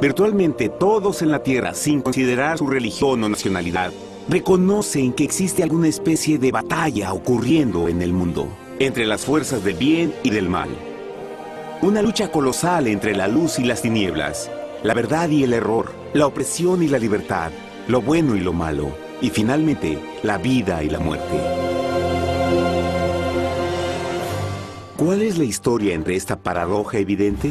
Virtualmente todos en la Tierra, sin considerar su religión o nacionalidad, reconocen que existe alguna especie de batalla ocurriendo en el mundo, entre las fuerzas del bien y del mal. Una lucha colosal entre la luz y las tinieblas, la verdad y el error, la opresión y la libertad, lo bueno y lo malo, y finalmente, la vida y la muerte. ¿Cuál es la historia entre esta paradoja evidente?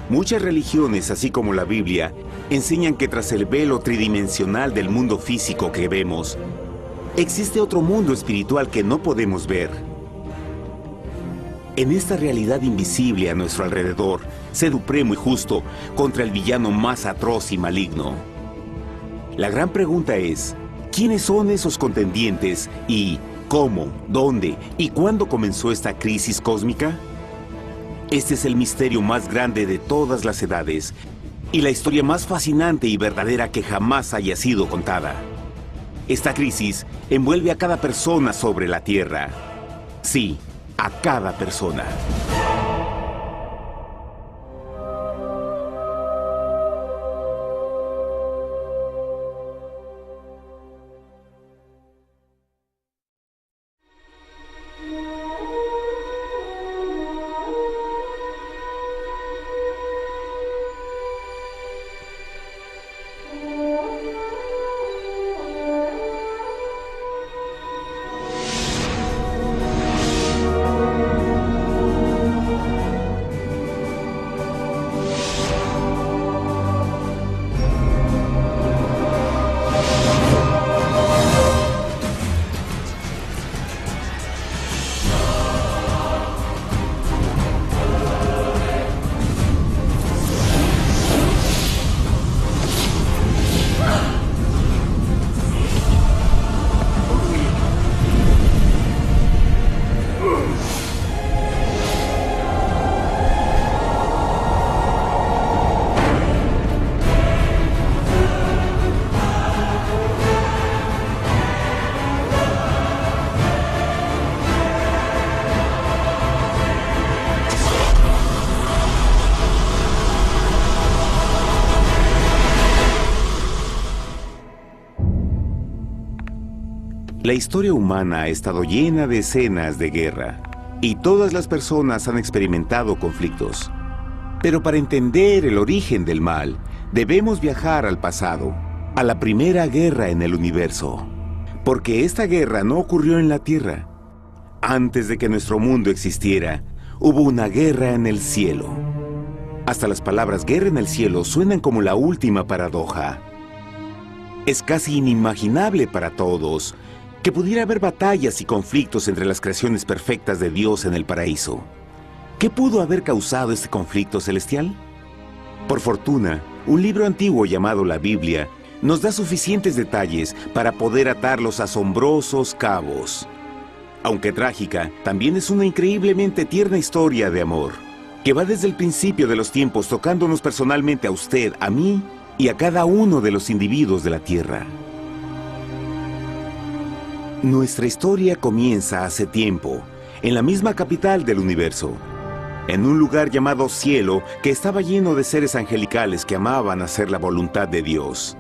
Muchas religiones, así como la Biblia, enseñan que tras el velo tridimensional del mundo físico que vemos, existe otro mundo espiritual que no podemos ver. En esta realidad invisible a nuestro alrededor, sé supremo y justo contra el villano más atroz y maligno. La gran pregunta es, ¿quiénes son esos contendientes y cómo, dónde y cuándo comenzó esta crisis cósmica? Este es el misterio más grande de todas las edades y la historia más fascinante y verdadera que jamás haya sido contada. Esta crisis envuelve a cada persona sobre la Tierra. Sí, a cada persona. La historia humana ha estado llena de escenas de guerra, y todas las personas han experimentado conflictos. Pero para entender el origen del mal, debemos viajar al pasado, a la primera guerra en el universo. Porque esta guerra no ocurrió en la Tierra. Antes de que nuestro mundo existiera, hubo una guerra en el cielo. Hasta las palabras guerra en el cielo suenan como la última paradoja. Es casi inimaginable para todos que pudiera haber batallas y conflictos entre las creaciones perfectas de Dios en el paraíso. ¿Qué pudo haber causado este conflicto celestial? Por fortuna, un libro antiguo llamado la Biblia nos da suficientes detalles para poder atar los asombrosos cabos. Aunque trágica, también es una increíblemente tierna historia de amor, que va desde el principio de los tiempos tocándonos personalmente a usted, a mí y a cada uno de los individuos de la Tierra. Nuestra historia comienza hace tiempo, en la misma capital del universo, en un lugar llamado Cielo que estaba lleno de seres angelicales que amaban hacer la voluntad de Dios.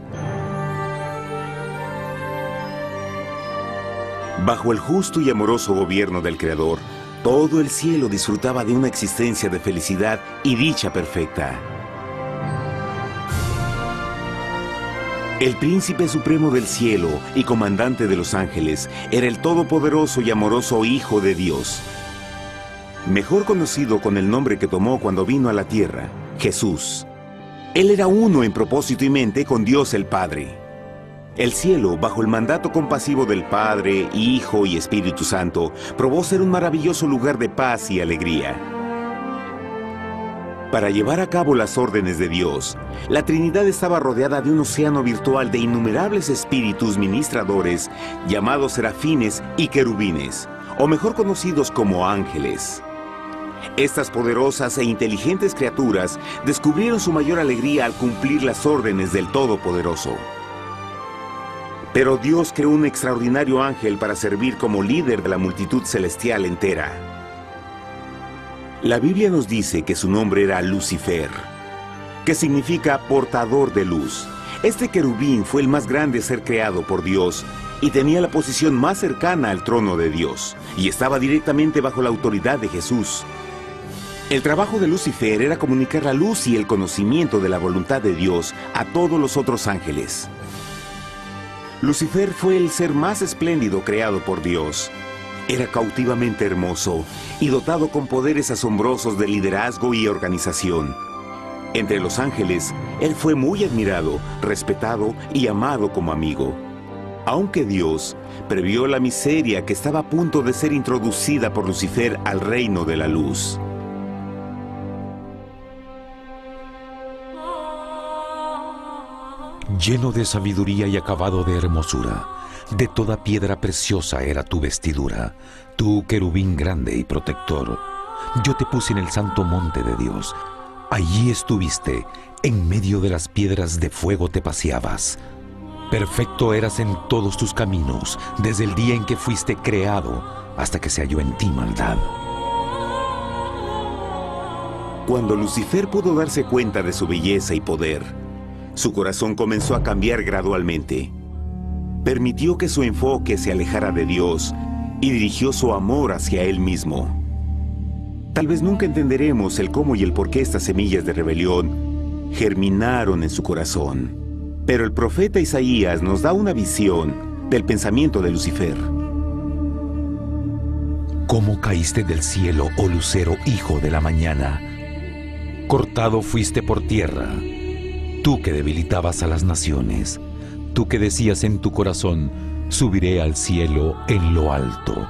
Bajo el justo y amoroso gobierno del Creador, todo el cielo disfrutaba de una existencia de felicidad y dicha perfecta. El príncipe supremo del cielo y comandante de los ángeles era el todopoderoso y amoroso Hijo de Dios, mejor conocido con el nombre que tomó cuando vino a la tierra, Jesús. Él era uno en propósito y mente con Dios el Padre. El cielo, bajo el mandato compasivo del Padre, Hijo y Espíritu Santo, probó ser un maravilloso lugar de paz y alegría. Para llevar a cabo las órdenes de Dios, la Trinidad estaba rodeada de un océano virtual de innumerables espíritus ministradores llamados serafines y querubines, o mejor conocidos como ángeles. Estas poderosas e inteligentes criaturas descubrieron su mayor alegría al cumplir las órdenes del Todopoderoso. Pero Dios creó un extraordinario ángel para servir como líder de la multitud celestial entera. La Biblia nos dice que su nombre era Lucifer. que significa portador de luz. Este querubín fue el más grande ser creado por Dios y tenía la posición más cercana al trono de Dios, y estaba directamente bajo la autoridad de Jesús. El trabajo de Lucifer era comunicar la luz y el conocimiento de la voluntad de Dios a todos los otros ángeles. Lucifer fue el ser más espléndido creado por Dios. Era cautivamente hermoso y dotado con poderes asombrosos de liderazgo y organización. Entre los ángeles, él fue muy admirado, respetado y amado como amigo. Aunque Dios previó la miseria que estaba a punto de ser introducida por Lucifer al reino de la luz. Lleno de sabiduría y acabado de hermosura, de toda piedra preciosa era tu vestidura, tú querubín grande y protector. Yo te puse en el santo monte de Dios. Allí estuviste, en medio de las piedras de fuego te paseabas. Perfecto eras en todos tus caminos, desde el día en que fuiste creado, hasta que se halló en ti maldad. Cuando Lucifer pudo darse cuenta de su belleza y poder, su corazón comenzó a cambiar gradualmente. Permitió que su enfoque se alejara de Dios y dirigió su amor hacia Él mismo. Tal vez nunca entenderemos el cómo y el por qué estas semillas de rebelión germinaron en su corazón. Pero el profeta Isaías nos da una visión del pensamiento de Lucifer. ¿Cómo caíste del cielo, oh lucero, hijo de la mañana? Cortado fuiste por tierra. Tú que debilitabas a las naciones, tú que decías en tu corazón, subiré al cielo en lo alto,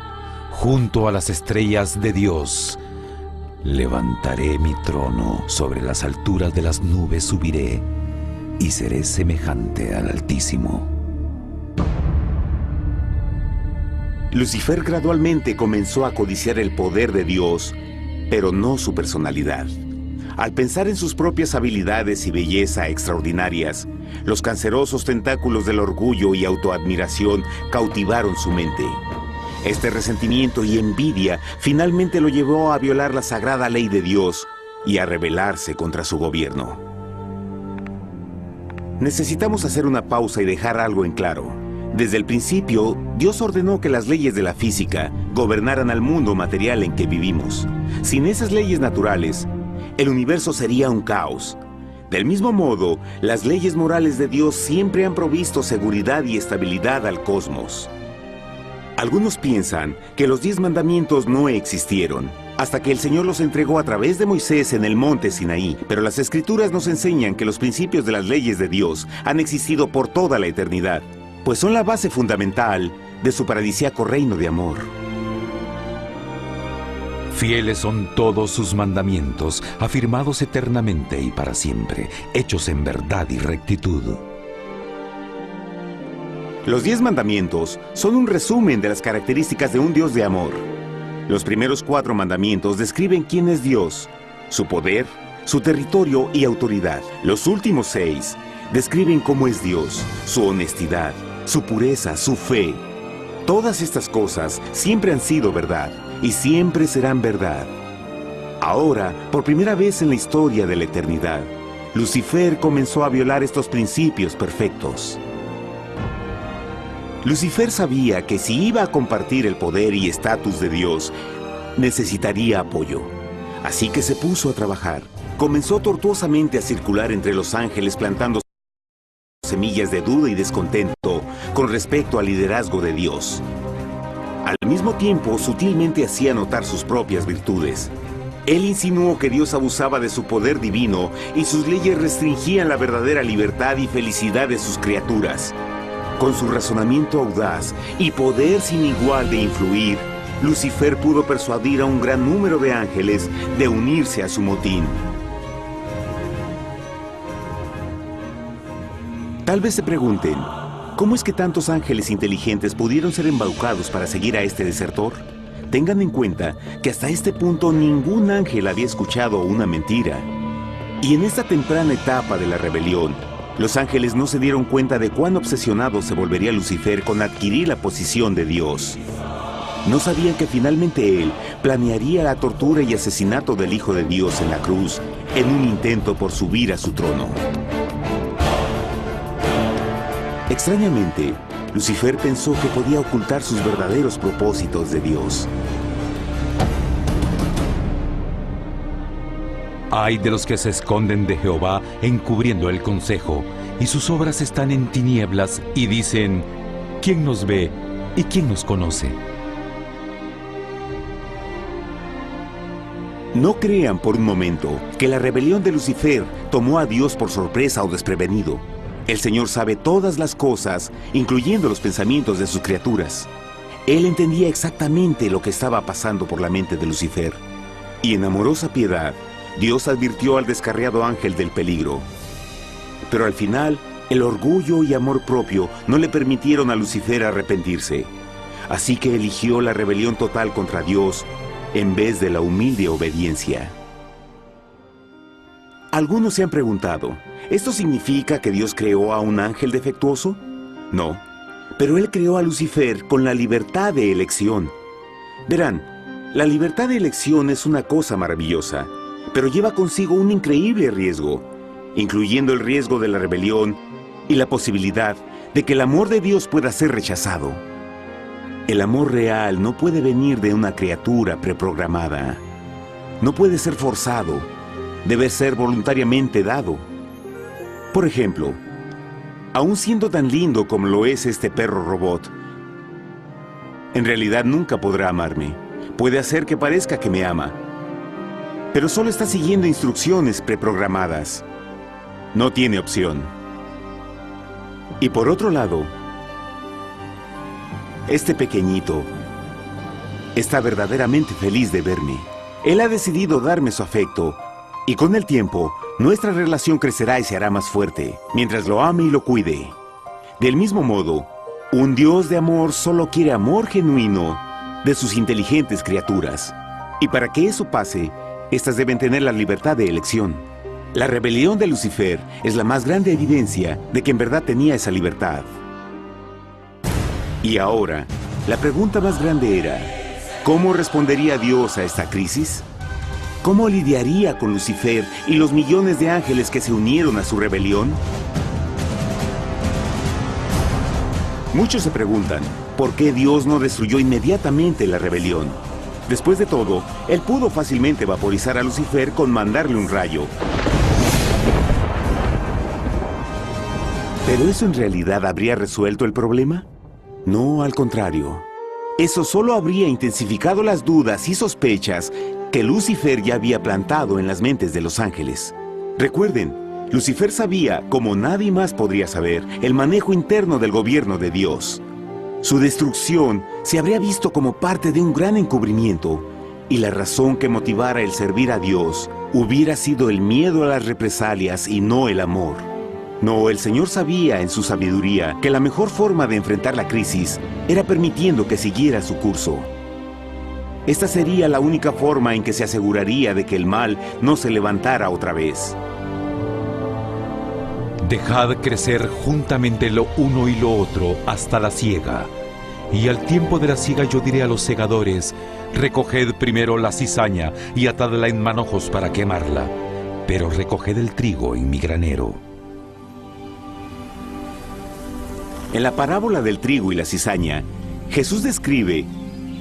junto a las estrellas de Dios. Levantaré mi trono, sobre las alturas de las nubes subiré, y seré semejante al Altísimo. Lucifer gradualmente comenzó a codiciar el poder de Dios, pero no su personalidad. Al pensar en sus propias habilidades y belleza extraordinarias, los cancerosos tentáculos del orgullo y autoadmiración cautivaron su mente. Este resentimiento y envidia finalmente lo llevó a violar la sagrada ley de Dios y a rebelarse contra su gobierno. Necesitamos hacer una pausa y dejar algo en claro. Desde el principio, Dios ordenó que las leyes de la física gobernaran al mundo material en que vivimos. Sin esas leyes naturales, el universo sería un caos. Del mismo modo, las leyes morales de Dios siempre han provisto seguridad y estabilidad al cosmos. Algunos piensan que los 10 mandamientos no existieron, hasta que el Señor los entregó a través de Moisés en el monte Sinaí, pero las Escrituras nos enseñan que los principios de las leyes de Dios han existido por toda la eternidad, pues son la base fundamental de su paradisíaco reino de amor. Fieles son todos sus mandamientos, afirmados eternamente y para siempre, hechos en verdad y rectitud. Los 10 mandamientos son un resumen de las características de un Dios de amor. Los primeros 4 mandamientos describen quién es Dios, su poder, su territorio y autoridad. Los últimos 6 describen cómo es Dios, su honestidad, su pureza, su fe. Todas estas cosas siempre han sido verdad y siempre serán verdad. Ahora, por primera vez en la historia de la eternidad, Lucifer comenzó a violar estos principios perfectos. Lucifer sabía que si iba a compartir el poder y estatus de Dios, necesitaría apoyo. Así que se puso a trabajar. Comenzó tortuosamente a circular entre los ángeles plantando semillas de duda y descontento con respecto al liderazgo de Dios. Al mismo tiempo, sutilmente hacía notar sus propias virtudes. Él insinuó que Dios abusaba de su poder divino y sus leyes restringían la verdadera libertad y felicidad de sus criaturas. Con su razonamiento audaz y poder sin igual de influir, Lucifer pudo persuadir a un gran número de ángeles de unirse a su motín. Tal vez se pregunten, ¿cómo es que tantos ángeles inteligentes pudieron ser embaucados para seguir a este desertor? Tengan en cuenta que hasta este punto ningún ángel había escuchado una mentira. Y en esta temprana etapa de la rebelión, los ángeles no se dieron cuenta de cuán obsesionado se volvería Lucifer con adquirir la posición de Dios. No sabían que finalmente él planearía la tortura y asesinato del Hijo de Dios en la cruz en un intento por subir a su trono. Extrañamente, Lucifer pensó que podía ocultar sus verdaderos propósitos de Dios. Ay de los que se esconden de Jehová encubriendo el consejo, y sus obras están en tinieblas y dicen: ¿quién nos ve y quién nos conoce? No crean por un momento que la rebelión de Lucifer tomó a Dios por sorpresa o desprevenido. El Señor sabe todas las cosas, incluyendo los pensamientos de sus criaturas. Él entendía exactamente lo que estaba pasando por la mente de Lucifer. Y en amorosa piedad, Dios advirtió al descarriado ángel del peligro. Pero al final, el orgullo y amor propio no le permitieron a Lucifer arrepentirse. Así que eligió la rebelión total contra Dios en vez de la humilde obediencia. Algunos se han preguntado, ¿esto significa que Dios creó a un ángel defectuoso? No, pero Él creó a Lucifer con la libertad de elección. Verán, la libertad de elección es una cosa maravillosa, pero lleva consigo un increíble riesgo, incluyendo el riesgo de la rebelión y la posibilidad de que el amor de Dios pueda ser rechazado. El amor real no puede venir de una criatura preprogramada. No puede ser forzado. Debe ser voluntariamente dado. Por ejemplo, aun siendo tan lindo como lo es este perro robot, en realidad nunca podrá amarme. Puede hacer que parezca que me ama, pero solo está siguiendo instrucciones preprogramadas. No tiene opción. Y por otro lado, este pequeñito está verdaderamente feliz de verme. Él ha decidido darme su afecto, y con el tiempo, nuestra relación crecerá y se hará más fuerte, mientras lo ame y lo cuide. Del mismo modo, un Dios de amor solo quiere amor genuino de sus inteligentes criaturas. Y para que eso pase, estas deben tener la libertad de elección. La rebelión de Lucifer es la más grande evidencia de que en verdad tenía esa libertad. Y ahora, la pregunta más grande era, ¿cómo respondería Dios a esta crisis? ¿Cómo lidiaría con Lucifer y los millones de ángeles que se unieron a su rebelión? Muchos se preguntan, ¿por qué Dios no destruyó inmediatamente la rebelión? Después de todo, Él pudo fácilmente vaporizar a Lucifer con mandarle un rayo. ¿Pero eso en realidad habría resuelto el problema? No, al contrario. Eso solo habría intensificado las dudas y sospechas que Lucifer ya había plantado en las mentes de los ángeles. Recuerden, Lucifer sabía, como nadie más podría saber, el manejo interno del gobierno de Dios. Su destrucción se habría visto como parte de un gran encubrimiento, y la razón que motivara el servir a Dios hubiera sido el miedo a las represalias y no el amor. No, el Señor sabía en su sabiduría que la mejor forma de enfrentar la crisis era permitiendo que siguiera su curso. Esta sería la única forma en que se aseguraría de que el mal no se levantara otra vez. Dejad crecer juntamente lo uno y lo otro hasta la siega. Y al tiempo de la siega yo diré a los segadores: recoged primero la cizaña y atadla en manojos para quemarla, pero recoged el trigo en mi granero. En la parábola del trigo y la cizaña, Jesús describe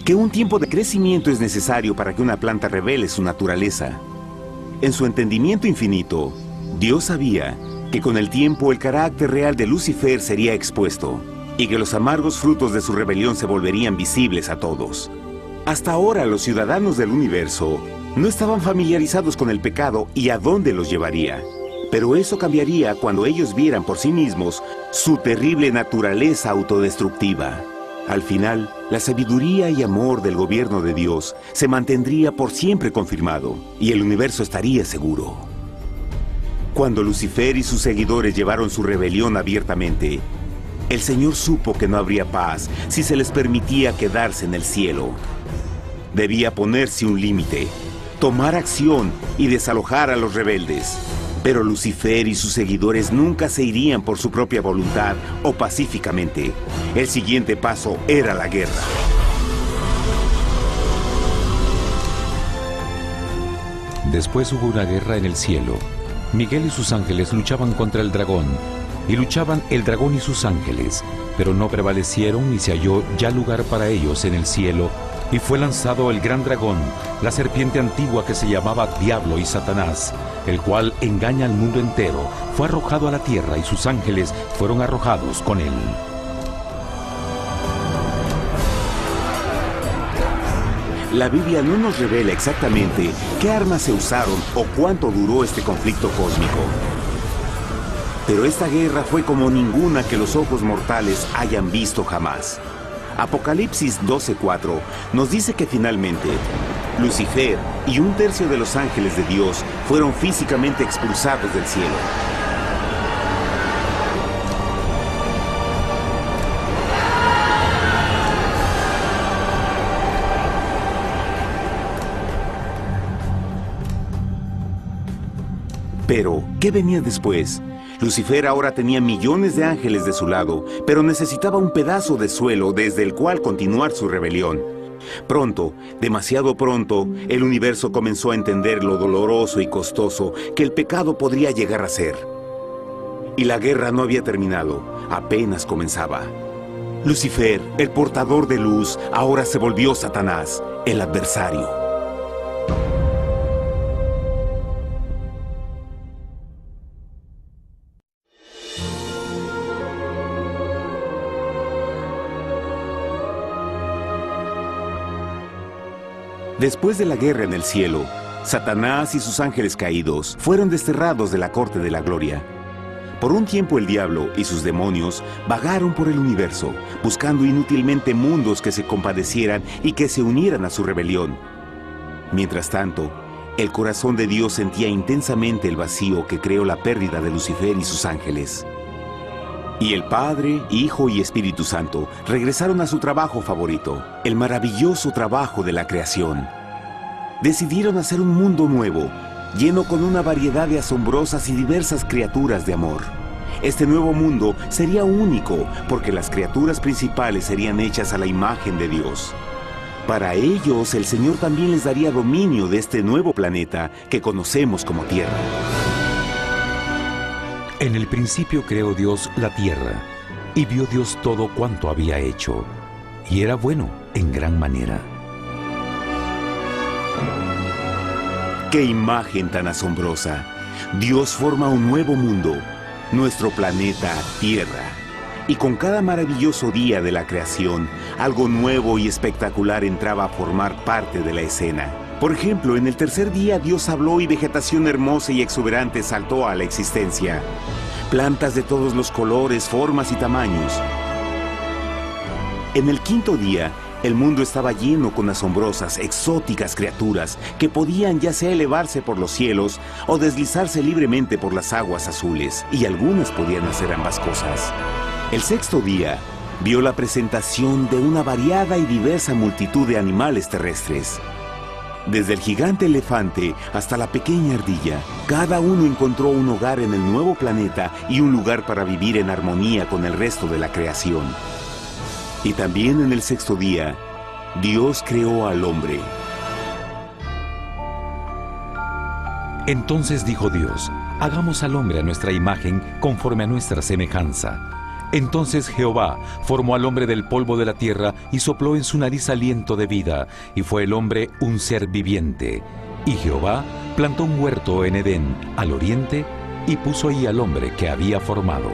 que un tiempo de crecimiento es necesario para que una planta revele su naturaleza. En su entendimiento infinito, Dios sabía que con el tiempo el carácter real de Lucifer sería expuesto y que los amargos frutos de su rebelión se volverían visibles a todos. Hasta ahora los ciudadanos del universo no estaban familiarizados con el pecado y a dónde los llevaría. Pero eso cambiaría cuando ellos vieran por sí mismos su terrible naturaleza autodestructiva. Al final, la sabiduría y amor del gobierno de Dios se mantendría por siempre confirmado y el universo estaría seguro. Cuando Lucifer y sus seguidores llevaron su rebelión abiertamente, el Señor supo que no habría paz si se les permitía quedarse en el cielo. Debía ponerse un límite, tomar acción y desalojar a los rebeldes. Pero Lucifer y sus seguidores nunca se irían por su propia voluntad o pacíficamente. El siguiente paso era la guerra. Después hubo una guerra en el cielo. Miguel y sus ángeles luchaban contra el dragón, y luchaban el dragón y sus ángeles, pero no prevalecieron y se halló ya lugar para ellos en el cielo, y fue lanzado el gran dragón, la serpiente antigua que se llamaba Diablo y Satanás, el cual engaña al mundo entero. Fue arrojado a la tierra y sus ángeles fueron arrojados con él. La Biblia no nos revela exactamente qué armas se usaron o cuánto duró este conflicto cósmico. Pero esta guerra fue como ninguna que los ojos mortales hayan visto jamás. Apocalipsis 12:4 nos dice que finalmente Lucifer y un tercio de los ángeles de Dios fueron físicamente expulsados del cielo. Pero, ¿qué venía después? Lucifer ahora tenía millones de ángeles de su lado, pero necesitaba un pedazo de suelo desde el cual continuar su rebelión. Pronto, demasiado pronto, el universo comenzó a entender lo doloroso y costoso que el pecado podría llegar a ser. Y la guerra no había terminado, apenas comenzaba. Lucifer, el portador de luz, ahora se volvió Satanás, el adversario. Después de la guerra en el cielo, Satanás y sus ángeles caídos fueron desterrados de la corte de la gloria. Por un tiempo el diablo y sus demonios vagaron por el universo, buscando inútilmente mundos que se compadecieran y que se unieran a su rebelión. Mientras tanto, el corazón de Dios sentía intensamente el vacío que creó la pérdida de Lucifer y sus ángeles. Y el Padre, Hijo y Espíritu Santo regresaron a su trabajo favorito, el maravilloso trabajo de la creación. Decidieron hacer un mundo nuevo, lleno con una variedad de asombrosas y diversas criaturas de amor. Este nuevo mundo sería único, porque las criaturas principales serían hechas a la imagen de Dios. Para ellos, el Señor también les daría dominio de este nuevo planeta que conocemos como Tierra. En el principio creó Dios la tierra, y vio Dios todo cuanto había hecho, y era bueno en gran manera. ¡Qué imagen tan asombrosa! Dios forma un nuevo mundo, nuestro planeta Tierra. Y con cada maravilloso día de la creación, algo nuevo y espectacular entraba a formar parte de la escena. Por ejemplo, en el tercer día Dios habló y vegetación hermosa y exuberante saltó a la existencia. Plantas de todos los colores, formas y tamaños. En el quinto día, el mundo estaba lleno con asombrosas, exóticas criaturas que podían ya sea elevarse por los cielos o deslizarse libremente por las aguas azules, y algunas podían hacer ambas cosas. El sexto día vio la presentación de una variada y diversa multitud de animales terrestres. Desde el gigante elefante hasta la pequeña ardilla, cada uno encontró un hogar en el nuevo planeta y un lugar para vivir en armonía con el resto de la creación. Y también en el sexto día, Dios creó al hombre. Entonces dijo Dios: hagamos al hombre a nuestra imagen, conforme a nuestra semejanza. Entonces Jehová formó al hombre del polvo de la tierra y sopló en su nariz aliento de vida, y fue el hombre un ser viviente. Y Jehová plantó un huerto en Edén, al oriente, y puso ahí al hombre que había formado.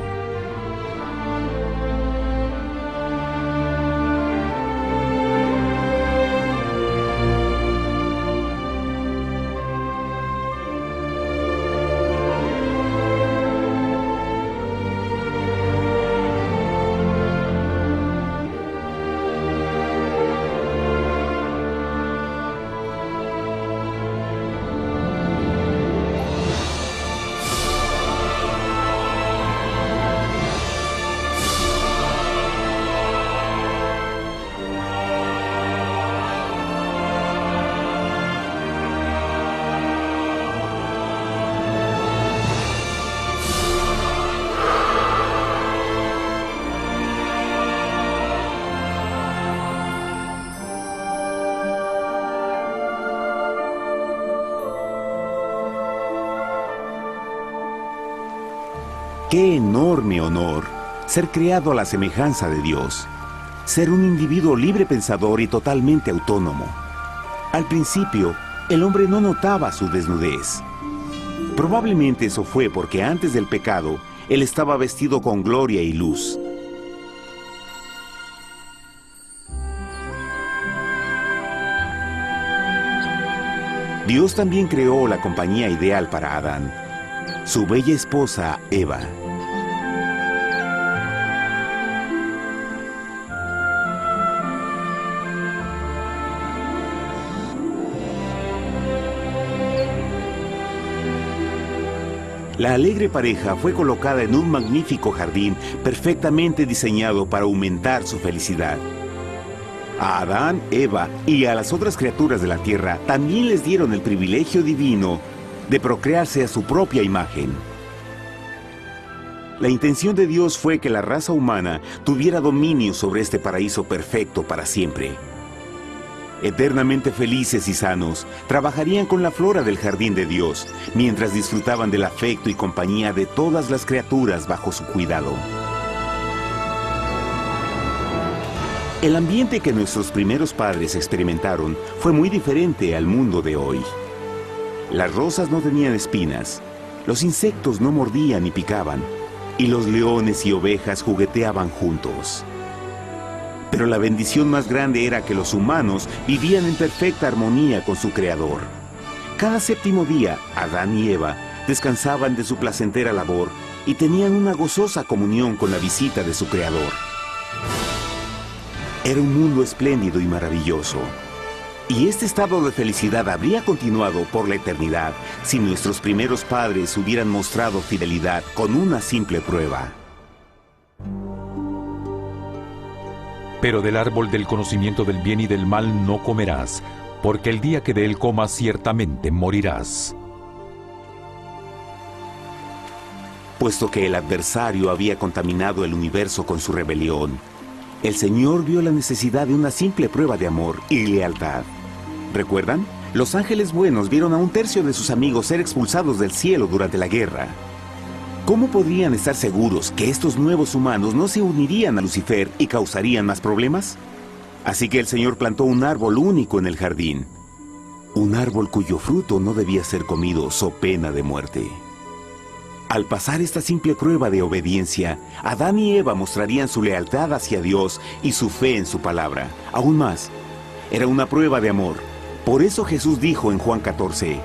¡Qué enorme honor! Ser creado a la semejanza de Dios. Ser un individuo libre pensador y totalmente autónomo. Al principio, el hombre no notaba su desnudez. Probablemente eso fue porque antes del pecado, él estaba vestido con gloria y luz. Dios también creó la compañía ideal para Adán, su bella esposa Eva. La alegre pareja fue colocada en un magnífico jardín perfectamente diseñado para aumentar su felicidad. A Adán, Eva y a las otras criaturas de la tierra también les dieron el privilegio divino de procrearse a su propia imagen. La intención de Dios fue que la raza humana tuviera dominio sobre este paraíso perfecto para siempre. Eternamente felices y sanos, trabajarían con la flora del jardín de Dios, mientras disfrutaban del afecto y compañía de todas las criaturas bajo su cuidado. El ambiente que nuestros primeros padres experimentaron fue muy diferente al mundo de hoy. Las rosas no tenían espinas, los insectos no mordían ni picaban, y los leones y ovejas jugueteaban juntos. Pero la bendición más grande era que los humanos vivían en perfecta armonía con su Creador. Cada séptimo día, Adán y Eva descansaban de su placentera labor y tenían una gozosa comunión con la visita de su Creador. Era un mundo espléndido y maravilloso. Y este estado de felicidad habría continuado por la eternidad si nuestros primeros padres hubieran mostrado fidelidad con una simple prueba. Pero del árbol del conocimiento del bien y del mal no comerás, porque el día que de él comas ciertamente morirás. Puesto que el adversario había contaminado el universo con su rebelión, el Señor vio la necesidad de una simple prueba de amor y lealtad. ¿Recuerdan? Los ángeles buenos vieron a un tercio de sus amigos ser expulsados del cielo durante la guerra. ¿Cómo podrían estar seguros que estos nuevos humanos no se unirían a Lucifer y causarían más problemas? Así que el Señor plantó un árbol único en el jardín. Un árbol cuyo fruto no debía ser comido so pena de muerte. Al pasar esta simple prueba de obediencia, Adán y Eva mostrarían su lealtad hacia Dios y su fe en su palabra. Aún más, era una prueba de amor. Por eso Jesús dijo en Juan 14,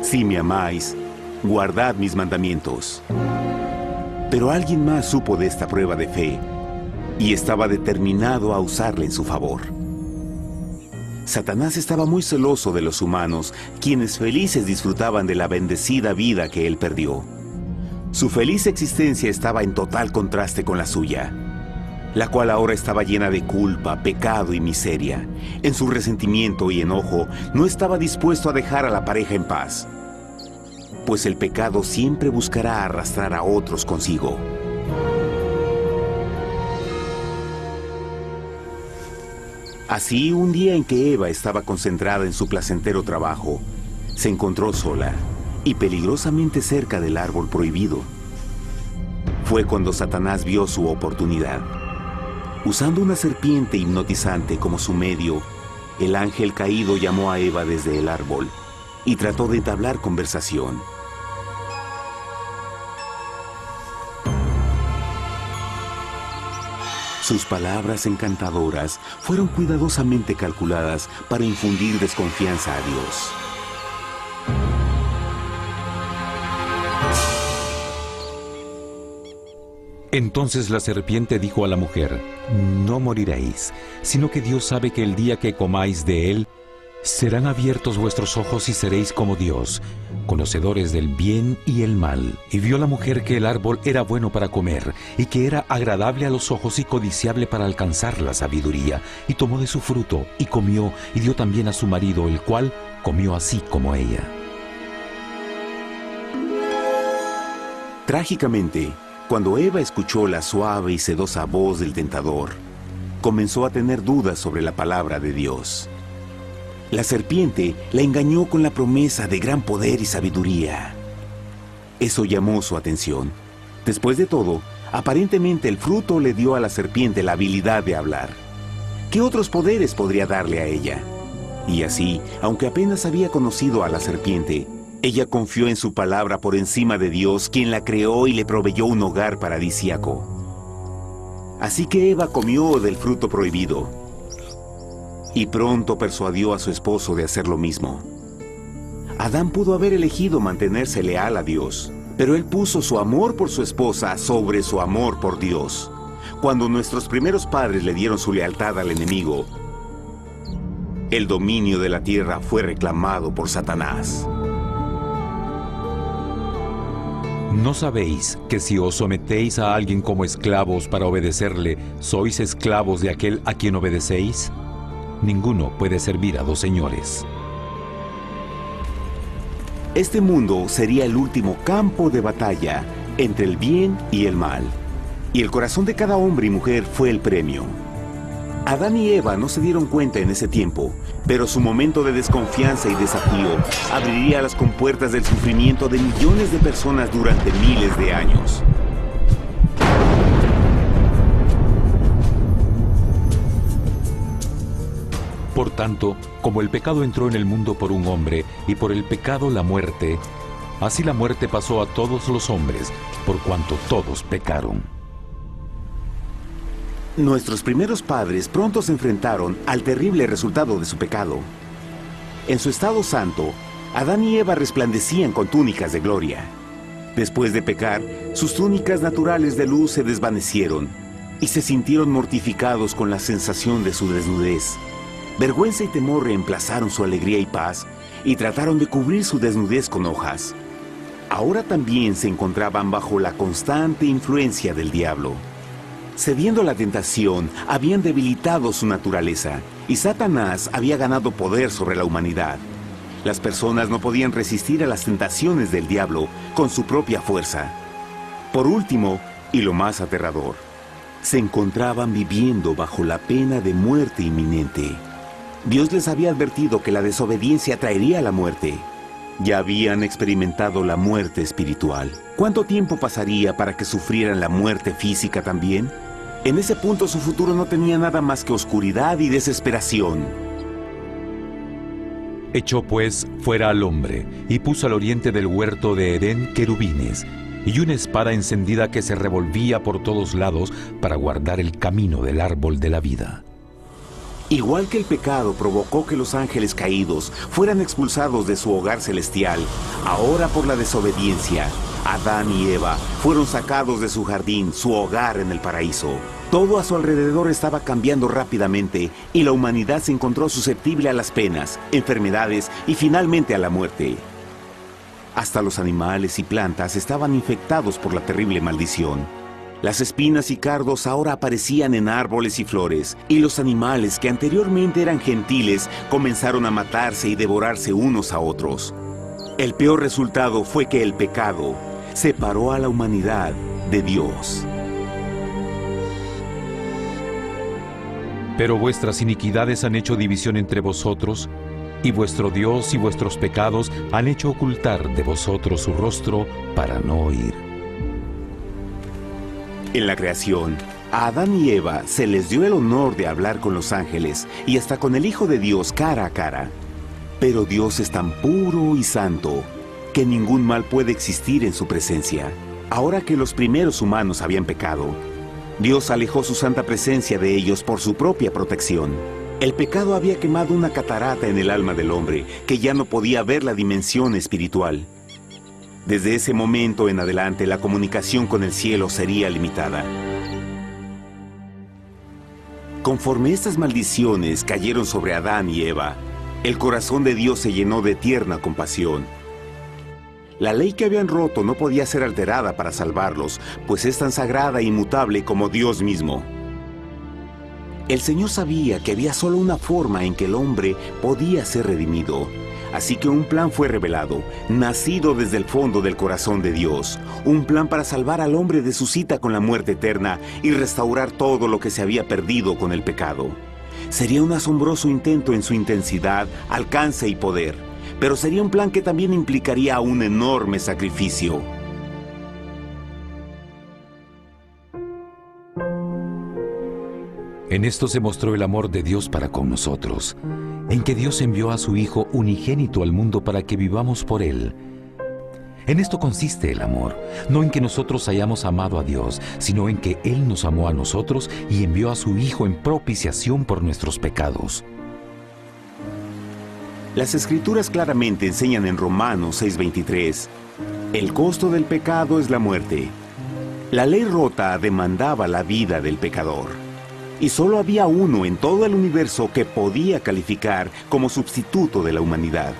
«Si me amáis, guardad mis mandamientos». Pero alguien más supo de esta prueba de fe y estaba determinado a usarla en su favor. Satanás estaba muy celoso de los humanos, quienes felices disfrutaban de la bendecida vida que él perdió. Su feliz existencia estaba en total contraste con la suya, la cual ahora estaba llena de culpa, pecado y miseria. En su resentimiento y enojo, no estaba dispuesto a dejar a la pareja en paz, pues el pecado siempre buscará arrastrar a otros consigo. Así, un día en que Eva estaba concentrada en su placentero trabajo, se encontró sola y peligrosamente cerca del árbol prohibido. Fue cuando Satanás vio su oportunidad. Usando una serpiente hipnotizante como su medio, el ángel caído llamó a Eva desde el árbol y trató de entablar conversación. Sus palabras encantadoras fueron cuidadosamente calculadas para infundir desconfianza a Dios. Entonces la serpiente dijo a la mujer, «No moriréis, sino que Dios sabe que el día que comáis de él, serán abiertos vuestros ojos y seréis como Dios, conocedores del bien y el mal». Y vio la mujer que el árbol era bueno para comer, y que era agradable a los ojos y codiciable para alcanzar la sabiduría, y tomó de su fruto, y comió, y dio también a su marido, el cual comió así como ella. Trágicamente, cuando Eva escuchó la suave y sedosa voz del tentador, comenzó a tener dudas sobre la palabra de Dios. La serpiente la engañó con la promesa de gran poder y sabiduría. Eso llamó su atención. Después de todo, aparentemente el fruto le dio a la serpiente la habilidad de hablar. ¿Qué otros poderes podría darle a ella? Y así, aunque apenas había conocido a la serpiente, ella confió en su palabra por encima de Dios, quien la creó y le proveyó un hogar paradisíaco. Así que Eva comió del fruto prohibido y pronto persuadió a su esposo de hacer lo mismo. Adán pudo haber elegido mantenerse leal a Dios, pero él puso su amor por su esposa sobre su amor por Dios. Cuando nuestros primeros padres le dieron su lealtad al enemigo, el dominio de la tierra fue reclamado por Satanás. ¿No sabéis que si os sometéis a alguien como esclavos para obedecerle, sois esclavos de aquel a quien obedecéis? Ninguno puede servir a dos señores. Este mundo sería el último campo de batalla entre el bien y el mal. Y el corazón de cada hombre y mujer fue el premio. Adán y Eva no se dieron cuenta en ese tiempo, pero su momento de desconfianza y desafío abriría las compuertas del sufrimiento de millones de personas durante miles de años. Por tanto, como el pecado entró en el mundo por un hombre, y por el pecado la muerte, así la muerte pasó a todos los hombres, por cuanto todos pecaron. Nuestros primeros padres pronto se enfrentaron al terrible resultado de su pecado. En su estado santo, Adán y Eva resplandecían con túnicas de gloria. Después de pecar, sus túnicas naturales de luz se desvanecieron y se sintieron mortificados con la sensación de su desnudez. Vergüenza y temor reemplazaron su alegría y paz y trataron de cubrir su desnudez con hojas. Ahora también se encontraban bajo la constante influencia del diablo. Cediendo a la tentación, habían debilitado su naturaleza y Satanás había ganado poder sobre la humanidad. Las personas no podían resistir a las tentaciones del diablo con su propia fuerza. Por último, y lo más aterrador, se encontraban viviendo bajo la pena de muerte inminente. Dios les había advertido que la desobediencia traería la muerte. Ya habían experimentado la muerte espiritual. ¿Cuánto tiempo pasaría para que sufrieran la muerte física también? En ese punto su futuro no tenía nada más que oscuridad y desesperación. Echó pues fuera al hombre, y puso al oriente del huerto de Edén querubines, y una espada encendida que se revolvía por todos lados para guardar el camino del árbol de la vida. Igual que el pecado provocó que los ángeles caídos fueran expulsados de su hogar celestial, ahora por la desobediencia, Adán y Eva fueron sacados de su jardín, su hogar en el paraíso. Todo a su alrededor estaba cambiando rápidamente y la humanidad se encontró susceptible a las penas, enfermedades y finalmente a la muerte. Hasta los animales y plantas estaban infectados por la terrible maldición. Las espinas y cardos ahora aparecían en árboles y flores, y los animales que anteriormente eran gentiles comenzaron a matarse y devorarse unos a otros. El peor resultado fue que el pecado separó a la humanidad de Dios. Pero vuestras iniquidades han hecho división entre vosotros, y vuestro Dios y vuestros pecados han hecho ocultar de vosotros su rostro para no oír. En la creación, a Adán y Eva se les dio el honor de hablar con los ángeles y hasta con el Hijo de Dios cara a cara. Pero Dios es tan puro y santo que ningún mal puede existir en su presencia. Ahora que los primeros humanos habían pecado, Dios alejó su santa presencia de ellos por su propia protección. El pecado había quemado una catarata en el alma del hombre que ya no podía ver la dimensión espiritual. Desde ese momento en adelante, la comunicación con el cielo sería limitada. Conforme estas maldiciones cayeron sobre Adán y Eva, el corazón de Dios se llenó de tierna compasión. La ley que habían roto no podía ser alterada para salvarlos, pues es tan sagrada e inmutable como Dios mismo. El Señor sabía que había solo una forma en que el hombre podía ser redimido. Así que un plan fue revelado, nacido desde el fondo del corazón de Dios. Un plan para salvar al hombre de su cita con la muerte eterna y restaurar todo lo que se había perdido con el pecado. Sería un asombroso intento en su intensidad, alcance y poder, pero sería un plan que también implicaría un enorme sacrificio. En esto se mostró el amor de Dios para con nosotros, en que Dios envió a su Hijo unigénito al mundo para que vivamos por Él. En esto consiste el amor, no en que nosotros hayamos amado a Dios, sino en que Él nos amó a nosotros y envió a su Hijo en propiciación por nuestros pecados. Las Escrituras claramente enseñan en Romanos 6:23, el costo del pecado es la muerte. La ley rota demandaba la vida del pecador. Y solo había uno en todo el universo que podía calificar como sustituto de la humanidad.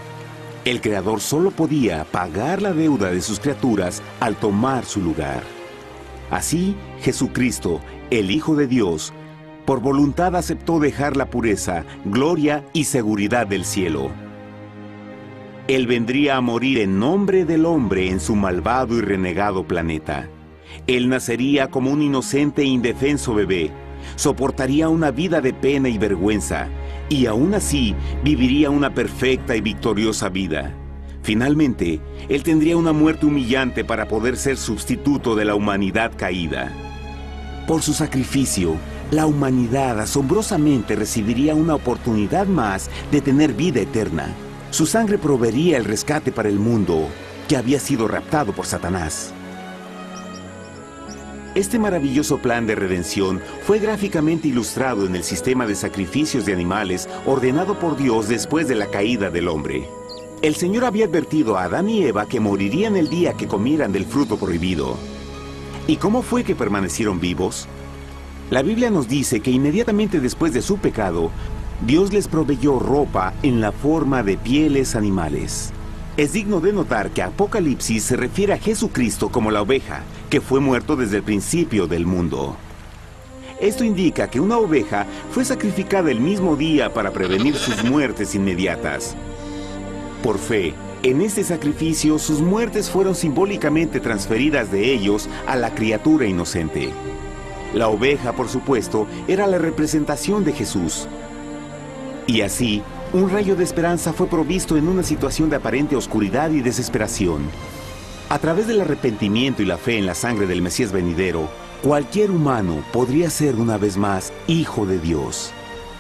El Creador solo podía pagar la deuda de sus criaturas al tomar su lugar. Así, Jesucristo, el Hijo de Dios, por voluntad aceptó dejar la pureza, gloria y seguridad del cielo. Él vendría a morir en nombre del hombre en su malvado y renegado planeta. Él nacería como un inocente e indefenso bebé, soportaría una vida de pena y vergüenza, y aún así viviría una perfecta y victoriosa vida. Finalmente, Él tendría una muerte humillante para poder ser sustituto de la humanidad caída. Por su sacrificio, la humanidad asombrosamente recibiría una oportunidad más de tener vida eterna. Su sangre proveería el rescate para el mundo que había sido raptado por Satanás. Este maravilloso plan de redención fue gráficamente ilustrado en el sistema de sacrificios de animales ordenado por Dios después de la caída del hombre. El Señor había advertido a Adán y Eva que morirían el día que comieran del fruto prohibido. ¿Y cómo fue que permanecieron vivos? La Biblia nos dice que inmediatamente después de su pecado, Dios les proveyó ropa en la forma de pieles animales. Es digno de notar que Apocalipsis se refiere a Jesucristo como la oveja, que fue muerto desde el principio del mundo. Esto indica que una oveja fue sacrificada el mismo día para prevenir sus muertes inmediatas. Por fe, en este sacrificio sus muertes fueron simbólicamente transferidas de ellos a la criatura inocente. La oveja, por supuesto, era la representación de Jesús. Y así, un rayo de esperanza fue provisto en una situación de aparente oscuridad y desesperación. A través del arrepentimiento y la fe en la sangre del Mesías venidero, cualquier humano podría ser una vez más hijo de Dios.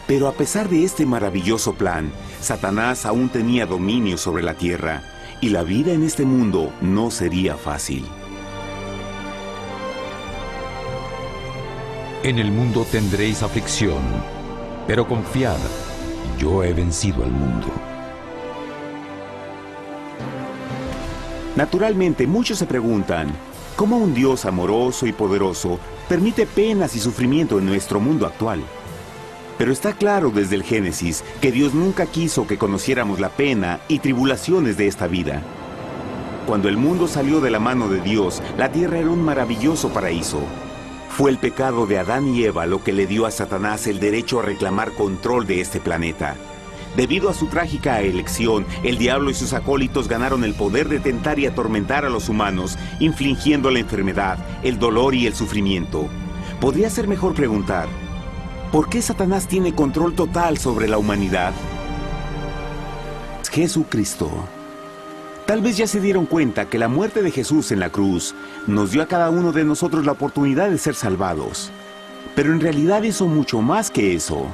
Pero a pesar de este maravilloso plan, Satanás aún tenía dominio sobre la tierra, y la vida en este mundo no sería fácil. En el mundo tendréis aflicción, pero confiad, yo he vencido al mundo. Naturalmente, muchos se preguntan, ¿cómo un Dios amoroso y poderoso permite penas y sufrimiento en nuestro mundo actual? Pero está claro desde el Génesis que Dios nunca quiso que conociéramos la pena y tribulaciones de esta vida. Cuando el mundo salió de la mano de Dios, la tierra era un maravilloso paraíso. Fue el pecado de Adán y Eva lo que le dio a Satanás el derecho a reclamar control de este planeta. Debido a su trágica elección, el diablo y sus acólitos ganaron el poder de tentar y atormentar a los humanos, infligiendo la enfermedad, el dolor y el sufrimiento. Podría ser mejor preguntar, ¿por qué Satanás tiene control total sobre la humanidad? Jesucristo. Tal vez ya se dieron cuenta que la muerte de Jesús en la cruz nos dio a cada uno de nosotros la oportunidad de ser salvados. Pero en realidad hizo mucho más que eso.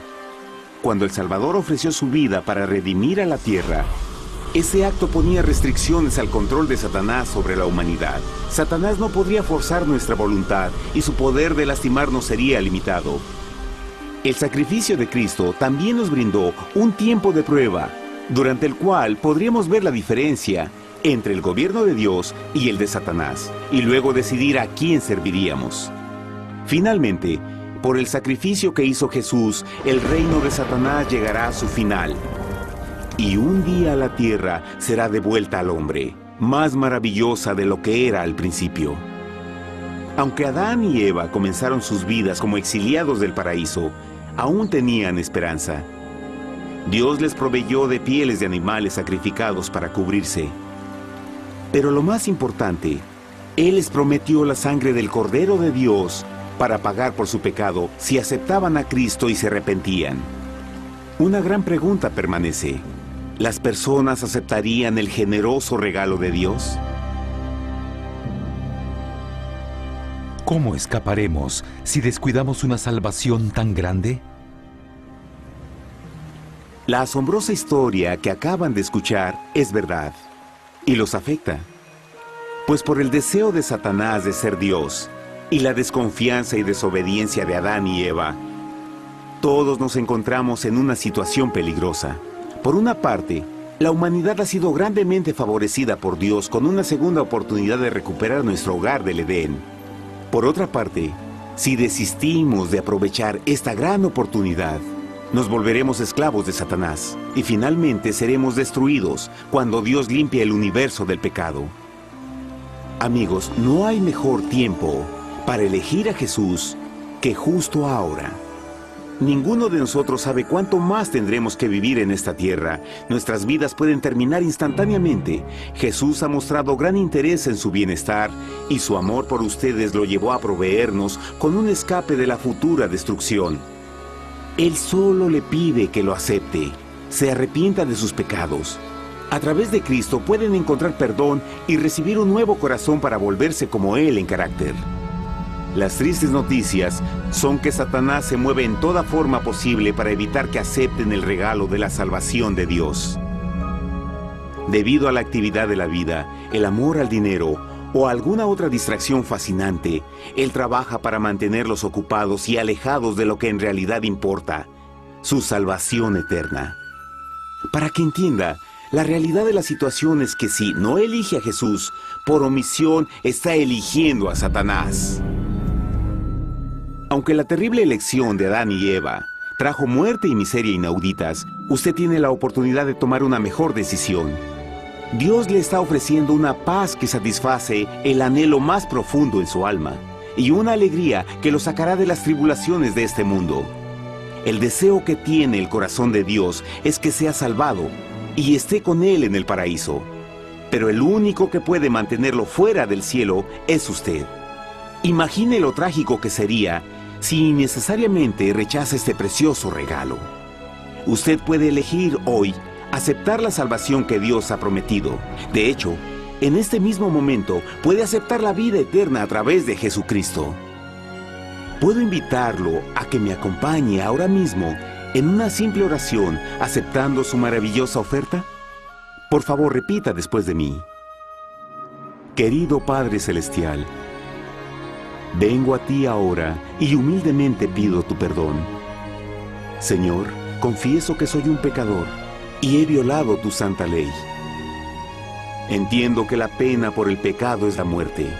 Cuando el Salvador ofreció su vida para redimir a la tierra, ese acto ponía restricciones al control de Satanás sobre la humanidad. Satanás no podría forzar nuestra voluntad y su poder de lastimarnos sería limitado. El sacrificio de Cristo también nos brindó un tiempo de prueba, durante el cual podríamos ver la diferencia entre el gobierno de Dios y el de Satanás, y luego decidir a quién serviríamos. Finalmente, por el sacrificio que hizo Jesús, el reino de Satanás llegará a su final. Y un día la tierra será devuelta al hombre, más maravillosa de lo que era al principio. Aunque Adán y Eva comenzaron sus vidas como exiliados del paraíso, aún tenían esperanza. Dios les proveyó de pieles de animales sacrificados para cubrirse. Pero lo más importante, Él les prometió la sangre del Cordero de Dios para pagar por su pecado si aceptaban a Cristo y se arrepentían. Una gran pregunta permanece. ¿Las personas aceptarían el generoso regalo de Dios? ¿Cómo escaparemos si descuidamos una salvación tan grande? La asombrosa historia que acaban de escuchar es verdad y los afecta. Pues por el deseo de Satanás de ser Dios y la desconfianza y desobediencia de Adán y Eva, todos nos encontramos en una situación peligrosa. Por una parte, la humanidad ha sido grandemente favorecida por Dios con una segunda oportunidad de recuperar nuestro hogar del Edén. Por otra parte, si desistimos de aprovechar esta gran oportunidad, nos volveremos esclavos de Satanás y finalmente seremos destruidos cuando Dios limpie el universo del pecado. Amigos, no hay mejor tiempo para elegir a Jesús que justo ahora. Ninguno de nosotros sabe cuánto más tendremos que vivir en esta tierra. Nuestras vidas pueden terminar instantáneamente. Jesús ha mostrado gran interés en su bienestar y su amor por ustedes lo llevó a proveernos con un escape de la futura destrucción. Él solo le pide que lo acepte, se arrepienta de sus pecados. A través de Cristo pueden encontrar perdón y recibir un nuevo corazón para volverse como Él en carácter. Las tristes noticias son que Satanás se mueve en toda forma posible para evitar que acepten el regalo de la salvación de Dios. Debido a la actividad de la vida, el amor al dinero o alguna otra distracción fascinante, Él trabaja para mantenerlos ocupados y alejados de lo que en realidad importa, su salvación eterna. Para que entienda, la realidad de la situación es que si no elige a Jesús, por omisión está eligiendo a Satanás. Aunque la terrible elección de Adán y Eva trajo muerte y miseria inauditas, usted tiene la oportunidad de tomar una mejor decisión. Dios le está ofreciendo una paz que satisface el anhelo más profundo en su alma y una alegría que lo sacará de las tribulaciones de este mundo. El deseo que tiene el corazón de Dios es que sea salvado y esté con Él en el paraíso. Pero el único que puede mantenerlo fuera del cielo es usted. Imagine lo trágico que sería si innecesariamente rechaza este precioso regalo. Usted puede elegir hoy aceptar la salvación que Dios ha prometido. De hecho, en este mismo momento puede aceptar la vida eterna a través de Jesucristo. ¿Puedo invitarlo a que me acompañe ahora mismo en una simple oración aceptando su maravillosa oferta? Por favor, repita después de mí. Querido Padre Celestial, vengo a ti ahora y humildemente pido tu perdón. Señor, confieso que soy un pecador y he violado tu santa ley. Entiendo que la pena por el pecado es la muerte.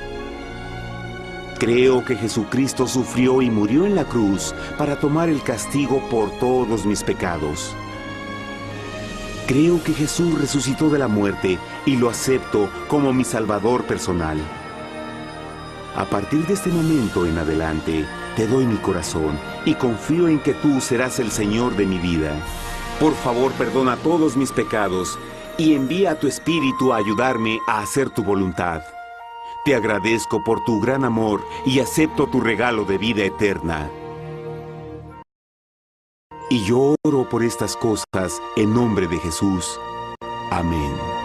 Creo que Jesucristo sufrió y murió en la cruz para tomar el castigo por todos mis pecados. Creo que Jesús resucitó de la muerte y lo acepto como mi Salvador personal. A partir de este momento en adelante, te doy mi corazón y confío en que tú serás el Señor de mi vida. Por favor, perdona todos mis pecados y envía a tu Espíritu a ayudarme a hacer tu voluntad. Te agradezco por tu gran amor y acepto tu regalo de vida eterna. Y yo oro por estas cosas en nombre de Jesús. Amén.